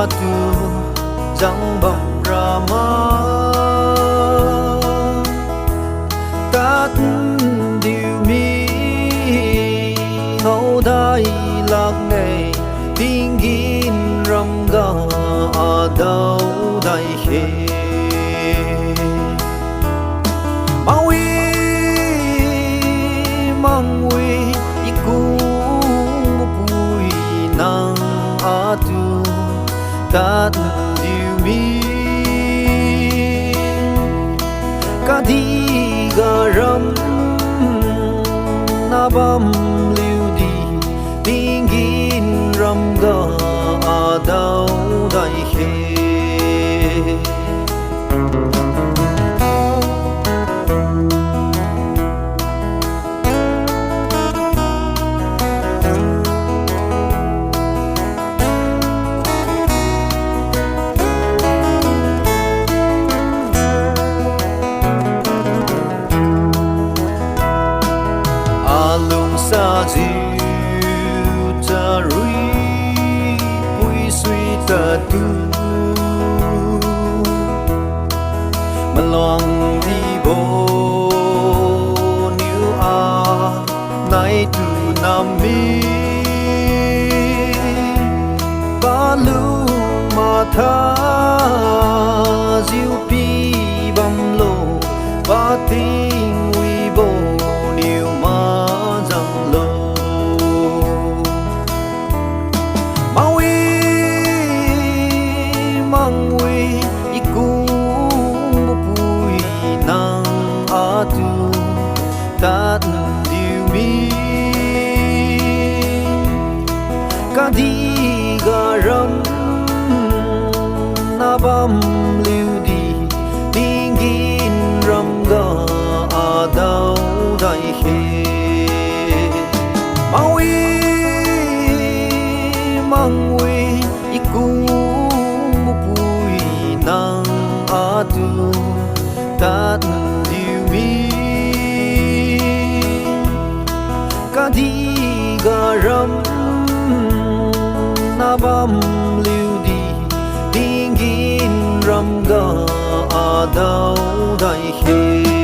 tu Giang bầm rama Tát điều mi Ngẫu đai lạc ngày Tiếng ghin râm ga Đâu đại khê Mangwi iku bui nang atu Tát điều mi Kadi garam Nabam liu di Tingin ram ga Đâu đại khê Sa diu ta rui Pui sui ta tu Mà loang đi bồ Niu a Nai tu nam mi Ba lu ma tha Diu pi bam lo Ba ting ui bồ Niu ma Mangwi iku bui nang atu Tát điều mi Kadi garam Nabam liu di Tingin ram ga Đâu đại khê Mangwi iku bui nang atu Tát điều mi Kadi garam Nabam liu di Tingin ram ga Đâu đại khê